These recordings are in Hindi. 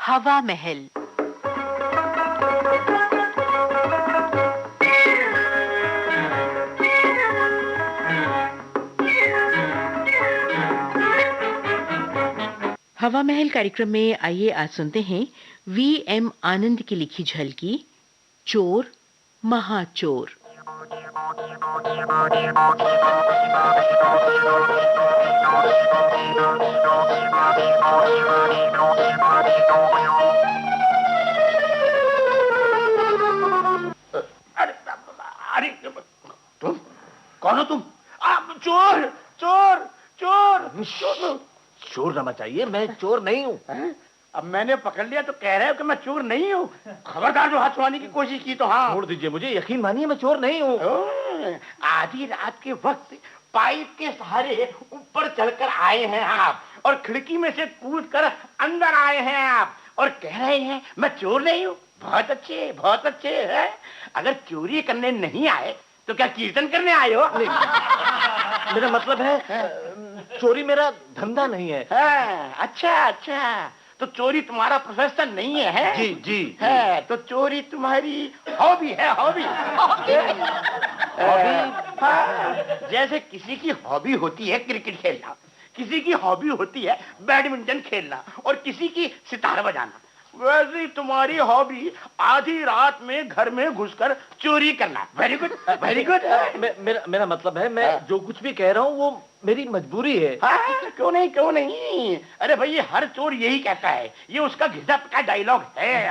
हवा महल। हवा महल कार्यक्रम में आइए आज सुनते हैं वी.एम. आनंद की लिखी झलकी चोर महाचोर। अरे तुम कौन हो? तुम चोर चोर चोर चोर। चोर ना मचाइए, मैं चोर नहीं हूँ। अब मैंने पकड़ लिया तो कह रहे हो कि मैं चोर नहीं हूँ? खबरदार जो हाथ छुड़ाने की कोशिश की तो हाँ। छोड़ दीजिए मुझे, यकीन मानिए मैं चोर नहीं हूँ। आधी रात के वक्त पाइप के सहारे ऊपर चढ़कर आए हैं आप, और खिड़की में से कूदकर अंदर आए हैं आप, और कह रहे हैं मैं चोर नहीं हूँ। बहुत अच्छे है। अगर चोरी करने नहीं आए तो क्या कीर्तन करने आए हो? मेरा मतलब है चोरी मेरा धंधा नहीं है। अच्छा, तो चोरी तुम्हारा प्रोफेशन नहीं है? जी है तो चोरी तुम्हारी हॉबी है। हॉबी जैसे किसी की हॉबी होती है क्रिकेट खेलना, किसी की हॉबी होती है बैडमिंटन खेलना, और किसी की सितार बजाना, वैसे ही तुम्हारी हॉबी आधी रात में घर में घुसकर चोरी करना। Very good, very good. मेरा मतलब है मैं जो कुछ भी कह रहा हूँ वो मेरी मजबूरी है। क्यों नहीं। अरे भाई, ये हर चोर यही कहता है, ये उसका घिसा पका डायलॉग है।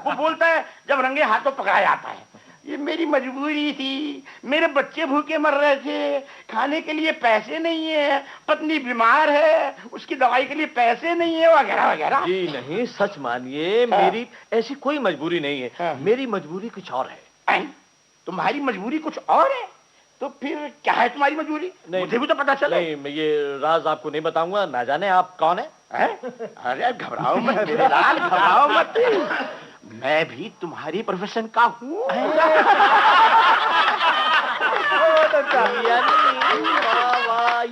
वो बोलता है जब रंगे हाथों पकड़ा जाता है, ये मेरी मजबूरी थी, मेरे बच्चे भूखे मर रहे थे, खाने के लिए पैसे नहीं है, पत्नी बीमार है, उसकी दवाई के लिए पैसे नहीं है, वगैरह वगैरह। जी नहीं, सच मानिए मेरी ऐसी कोई मजबूरी नहीं है। मेरी मजबूरी कुछ और है। तुम्हारी मजबूरी कुछ और है? तो फिर क्या है तुम्हारी मजबूरी? मुझे भी तो पता चले। नहीं, ये राज आपको नहीं बताऊंगा, ना जाने आप कौन है? अरे घबराओ मत मेरे लाल, घबराओ मत। मैं भी तुम्हारी प्रोफेशन का हूँ।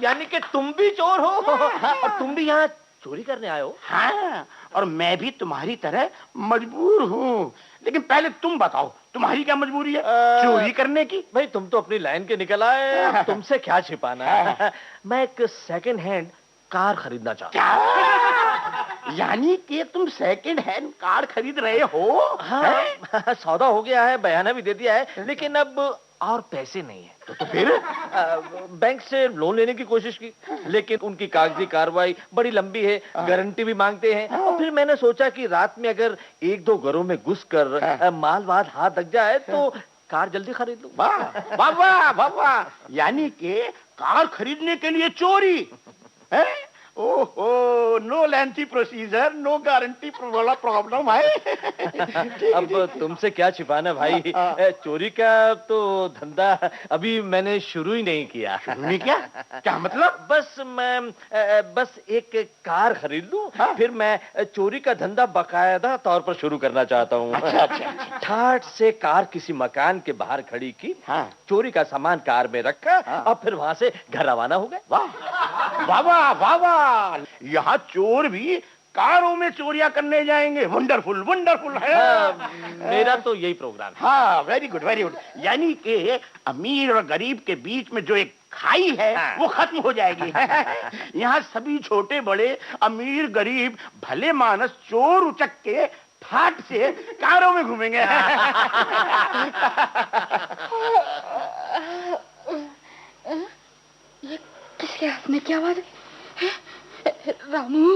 यानी कि तुम भी चोर हो और तुम भी यहाँ चोरी करने आए हो? हाँ, और मैं भी तुम्हारी तरह मजबूर हूँ। लेकिन पहले तुम बताओ, तुम्हारी क्या मजबूरी है चोरी करने की? भाई तुम तो अपनी लाइन के निकल आए, तुमसे क्या छिपाना। मैं एक सेकंड हैंड कार खरीदना चाहता हूँ। यानी कि तुम सेकंड हैंड कार खरीद रहे हो? हाँ, सौदा हो गया है, बयाना भी दे दिया है, लेकिन अब और पैसे नहीं है। तो फिर बैंक से लोन लेने की कोशिश की, लेकिन उनकी कागजी कार्रवाई बड़ी लंबी है, गारंटी भी मांगते हैं। और फिर मैंने सोचा कि रात में अगर एक दो घरों में घुसकर माल वाल हाथ लग जाए तो कार जल्दी खरीद लूं। वाह, यानी कि कार खरीदने के लिए चोरी है? ओहो, no lengthy procedure, no guarantee वाला प्रॉब्लम है। अब तुमसे क्या छिपाना भाई, चोरी का तो धंधा अभी मैंने शुरू ही नहीं किया। शुरू क्या? क्या मतलब? बस एक कार खरीद लूं, फिर मैं चोरी का धंधा बाकायदा तौर पर शुरू करना चाहता हूँ। अच्छा। ठाठ से कार किसी मकान के बाहर खड़ी की, चोरी का सामान कार में रखा, और फिर वहां से घर रवाना हो गए। वाह, यहाँ चोर भी कारों में चोरियां करने जाएंगे। वंडरफुल है। मेरा तो यही प्रोग्राम है। हाँ, वेरी गुड। यानी कि अमीर और गरीब के बीच में जो एक खाई है वो खत्म हो जाएगी। यहाँ सभी छोटे बड़े, अमीर गरीब, भले मानस, चोर उचक के ठाट से कारों में घूमेंगे। ये किसके हाथ में क्या आवाज है? रामू,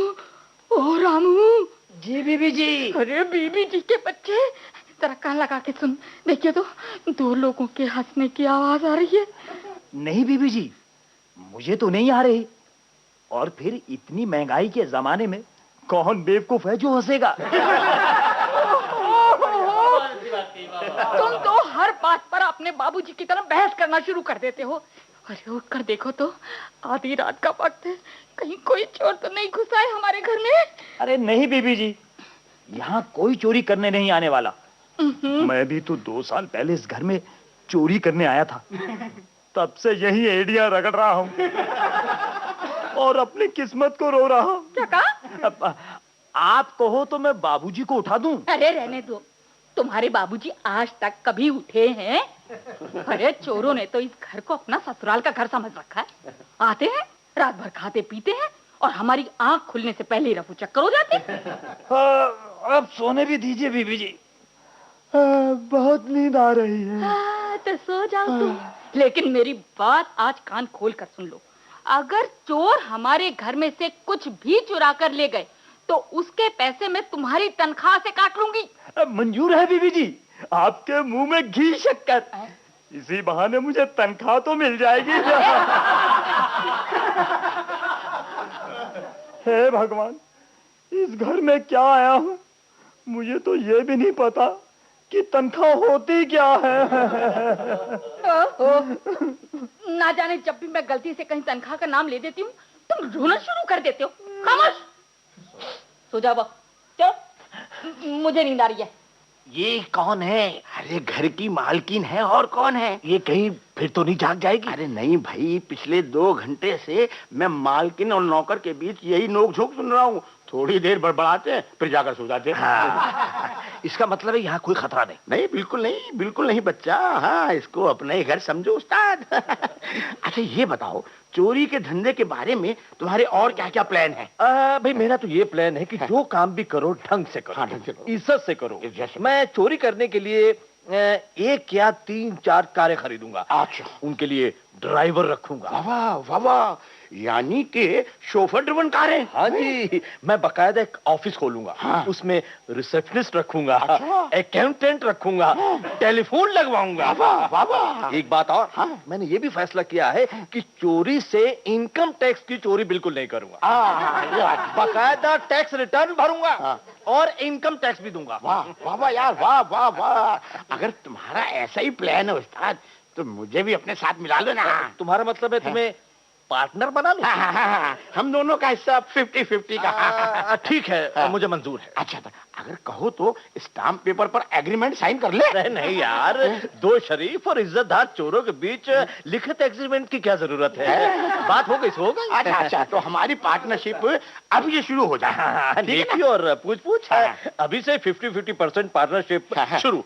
ओ रामू। जी बीबी जी। अरे बीबी जी के बच्चे, जरा कान लगा के सुन। देखिए तो, दो लोगों के हंसने की आवाज आ रही है। नहीं बीबी जी, मुझे तो नहीं आ रही। और फिर इतनी महंगाई के जमाने में कौन बेवकूफ है जो हंसेगा? तुम तो हर बात पर अपने बाबूजी की तरह बहस करना शुरू कर देते हो। अरे उठ कर देखो तो, आधी रात का वक्त है, कहीं कोई चोर तो नहीं घुसा है हमारे घर में? अरे नहीं बीबी जी, यहाँ कोई चोरी करने नहीं आने वाला। मैं भी तो 2 साल पहले इस घर में चोरी करने आया था। तब से यही एड़ियां रगड़ रहा हूँ और अपनी किस्मत को रो रहा हूँ। क्या कहा? आप कहो तो मैं बाबूजी को उठा दूं। अरे रहने दो, तुम्हारे बाबूजी आज तक कभी उठे हैं? अरे चोरों ने तो इस घर को अपना ससुराल का घर समझ रखा है। आते हैं, रात भर खाते पीते हैं और हमारी आंख खुलने से पहले ही रफू चक्कर हो जाते हैं। अब सोने भी दीजिए बीबी जी, बहुत नींद आ रही है। तो सो जाओ तुम, लेकिन मेरी बात आज कान खोल कर सुन लो। अगर चोर हमारे घर में से कुछ भी चुरा कर ले गए तो उसके पैसे मैं तुम्हारी तनख्वाह से काट लूंगी। मंजूर है बीबी जी, आपके मुंह में घी शक्कर, इसी बहाने मुझे तनख्वाह तो मिल जाएगी। हे भगवान, इस घर में क्या आया हूँ, मुझे तो ये भी नहीं पता कि तनख्वाह होती क्या है। ना जाने जब भी मैं गलती से कहीं तनख्वाह का नाम ले देती हूँ तुम रोना शुरू कर देते हो। खामोश, सो जाओ। चलो, मुझे नींद आ रही है। ये कौन है? अरे घर की मालकिन है, और कौन है? ये कहीं फिर तो नहीं जाग जाएगी? अरे नहीं भाई, पिछले 2 घंटे से मैं मालकिन और नौकर के बीच यही नोक-झोंक सुन रहा हूँ। थोड़ी देर बड़बड़ाते हैं फिर जाकर सो जाते हैं। हाँ। इसका मतलब है यहाँ कोई खतरा नहीं? नहीं, बिल्कुल नहीं बच्चा। हाँ, इसको अपना ही घर समझो उस्ताद। अच्छा ये बताओ, चोरी के धंधे के बारे में तुम्हारे और क्या क्या प्लान है? भाई मेरा तो ये प्लान है कि जो काम भी करो ढंग से करो। हाँ, ढंग से करो, इज्जत से करो। जैसे? मैं चोरी करने के लिए 1 या 3-4 कारें खरीदूंगा। अच्छा, उनके लिए ड्राइवर रखूंगा। वाह वाह, यानी कि शोफर ड्रिवन कारें। हाँ जी, मैं बकायदा एक ऑफिस खोलूंगा। हाँ। उसमें रिसेप्शनिस्ट रखूंगा, अच्छा। अकाउंटेंट रखूंगा, टेलीफोन लगवाऊंगा। वाह। एक बात और, हाँ। मैंने ये भी फैसला किया है कि चोरी से इनकम टैक्स की चोरी बिल्कुल नहीं करूंगा। बकायदा टैक्स रिटर्न भरूंगा। हाँ। और इनकम टैक्स भी दूंगा। वाह यार, वाह। अगर तुम्हारा ऐसा ही प्लान है उस्ताद, तो मुझे भी अपने साथ मिला लो ना। तुम्हारा मतलब है तुम्हें पार्टनर बना लो? हाँ, हम दोनों का हिस्सा 50-50 का। ठीक है, मुझे मंजूर है। अच्छा, अगर कहो तो स्टाम्प पेपर पर एग्रीमेंट साइन कर ले। नहीं यार, 2 शरीफ और इज्जतदार चोरों के बीच लिखित एग्रीमेंट की क्या जरूरत है? बात हो गई सो गई। अच्छा, तो हमारी पार्टनरशिप अब ये शुरू हो जाए। नेकी और पूछ अभी से 50-50% पार्टनरशिप शुरू।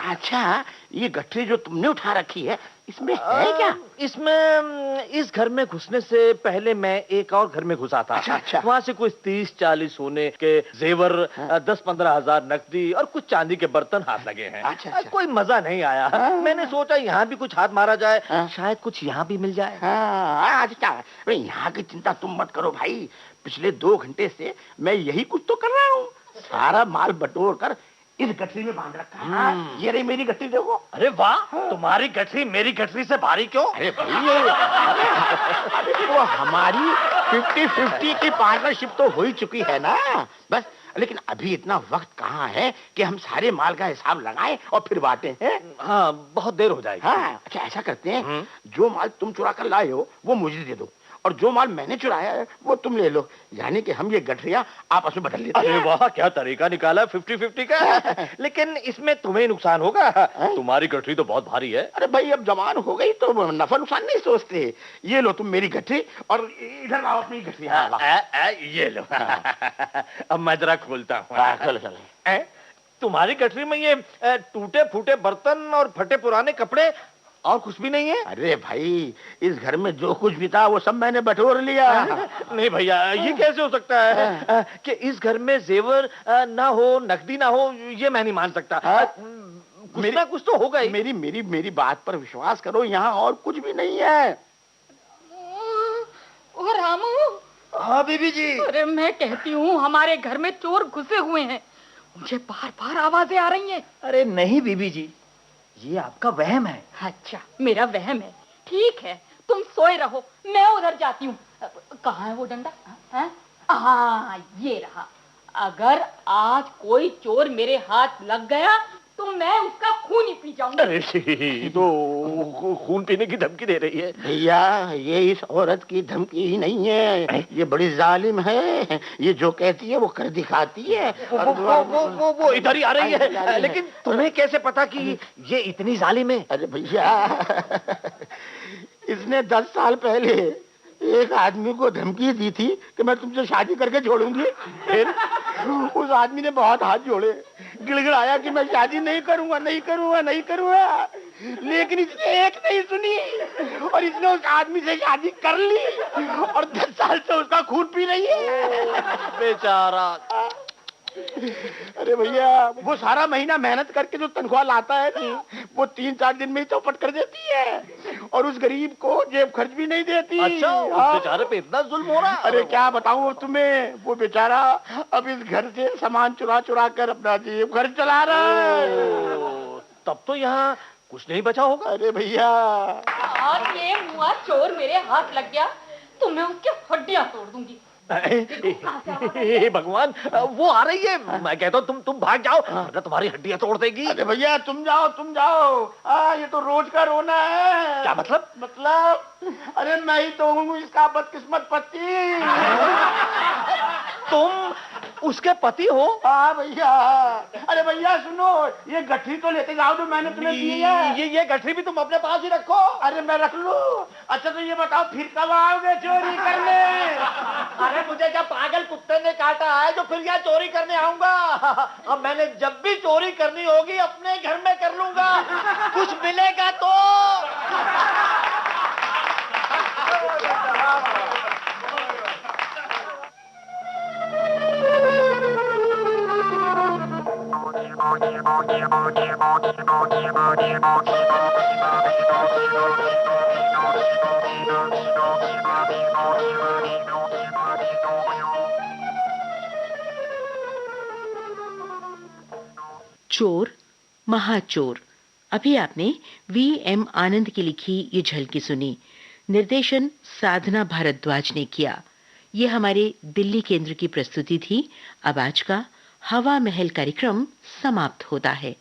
अच्छा, ये गठरी जो तुमने उठा रखी है, इसमें है क्या? इसमें इस घर में घुसने से पहले मैं एक और घर में घुसा था। अच्छा। वहाँ से कुछ 30-40 सोने के जेवर, 10-15 हजार नकदी और कुछ चांदी के बर्तन हाथ लगे हैं। अच्छा। कोई मजा नहीं आया। मैंने सोचा यहाँ भी कुछ हाथ मारा जाए, शायद कुछ यहाँ भी मिल जाए। अच्छा, यहाँ की चिंता तुम मत करो भाई। पिछले 2 घंटे से मैं यही कुछ तो कर रहा हूँ। सारा माल बटोर कर इस गठरी में बांध रखा है। ये रही मेरी गठरी, देखो। अरे वाह, तुम्हारी गठरी मेरी गठरी से भारी क्यों? अरे भाई, तो हमारी 50-50 की पार्टनरशिप तो हो ही चुकी है ना। बस, लेकिन अभी इतना वक्त कहाँ है कि हम सारे माल का हिसाब लगाएं और फिर बांटें हैं। हाँ, बहुत देर हो जाएगी। हाँ, अच्छा ऐसा करते हैं, जो माल तुम चुरा कर लाए हो वो मुझे दे दो, और जो माल मैंने चुराया है वो तुम ले लो। यानी कि हम ये गठरियां आपस में बदल लेते हैं। अरे वाह, क्या तरीका निकाला 50-50 का। लेकिन इसमें तुम्हें नुकसान होगा। तुम्हारी गठरी तो बहुत भारी है। अरे भाई, अब जवान हो गई तो नफा नुकसान नहीं सोचते। ये लो तुम मेरी गठरी, और इधर लाओ अपनी गठरी। ये लो। अब मैं जरा खोलता हूँ। तुम्हारी गठरी में ये टूटे फूटे बर्तन और फटे पुराने कपड़े और कुछ भी नहीं है? अरे भाई, इस घर में जो कुछ भी था वो सब मैंने बटोर लिया। नहीं भैया, ये कैसे हो सकता है कि इस घर में जेवर ना हो, नकदी ना हो? ये मैं नहीं मान सकता। कुछ ना कुछ तो होगा ही। मेरी बात पर विश्वास करो, यहाँ और कुछ भी नहीं है। ओ रामू। हाँ बीबी जी। अरे मैं कहती हूँ हमारे घर में चोर घुसे हुए हैं। मुझे बार-बार आवाजें आ रही हैं। अरे नहीं बीबी जी, ये आपका वहम है। अच्छा, मेरा वहम है। ठीक है, तुम सोए रहो, मैं उधर जाती हूँ। कहाँ है वो डंडा? हाँ, ये रहा। अगर आज कोई चोर मेरे हाथ लग गया तो मैं उसका खून ही पी जाऊंगी। अरे तो खून पीने की धमकी दे रही है। भैया, ये इस औरत की धमकी ही नहीं है, ये बड़ी जालिम है। ये जो कहती है वो कर दिखाती है। वो इधर ही आ रही है। लेकिन तुम्हें कैसे पता कि ये इतनी जालिम है? अरे भैया, इसने 10 साल पहले एक आदमी को धमकी दी थी कि मैं तुमसे शादी करके छोड़ूंगी। फिर उस आदमी ने बहुत हाथ जोड़े, गिड़गिड़ाया कि मैं शादी नहीं करूंगा, नहीं करूंगा, नहीं करूंगा। लेकिन इसने एक नहीं सुनी और इसने उस आदमी से शादी कर ली और 10 साल से उसका खून पी रही है। बेचारा। अरे भैया, वो सारा महीना मेहनत करके जो तनख्वाह लाता है ना, वो 3-4 दिन में ही चौपट कर देती है और उस गरीब को जेब खर्च भी नहीं देती। अच्छा, उस बेचारे पे इतना जुल्म हो रहा है? अरे क्या बताऊं तुम्हें, वो बेचारा अब इस घर से सामान चुरा चुरा कर अपना जेब खर्च चला रहा है। तब तो यहाँ कुछ नहीं बचा होगा। अरे भैया, आज ये मुआ चोर मेरे हाथ लग गया तो मैं उसकी हड्डियां तोड़ दूंगी। हे भगवान, वो आ रही है। मैं कहता हूँ तुम भाग जाओ, वरना तुम्हारी हड्डियां तोड़ देगी। अरे भैया तुम जाओ, तुम जाओ। ये तो रोज का रोना है। क्या मतलब? अरे मैं ही तो हूँ इसका बदकिस्मत पति। तुम उसके पति हो? हाँ भैया। अरे भैया सुनो, ये गठरी तो लेते जाओ जो मैंने तुम्हें दी है। ये गठरी भी तुम अपने पास ही रखो। अरे मैं रख लूं। अच्छा तो ये बताओ फिर कब आओगे चोरी करने? अरे मुझे क्या पागल कुत्ते ने काटा है जो फिर यहाँ चोरी करने आऊंगा? अब मैंने जब भी चोरी करनी होगी अपने घर में कर लूंगा, कुछ मिलेगा तो। चोर महाचोर। अभी आपने V.M. आनंद की लिखी ये झलकी सुनी। निर्देशन साधना भारद्वाज ने किया। ये हमारे दिल्ली केंद्र की प्रस्तुति थी। अब आज का हवा महल कार्यक्रम समाप्त होता है।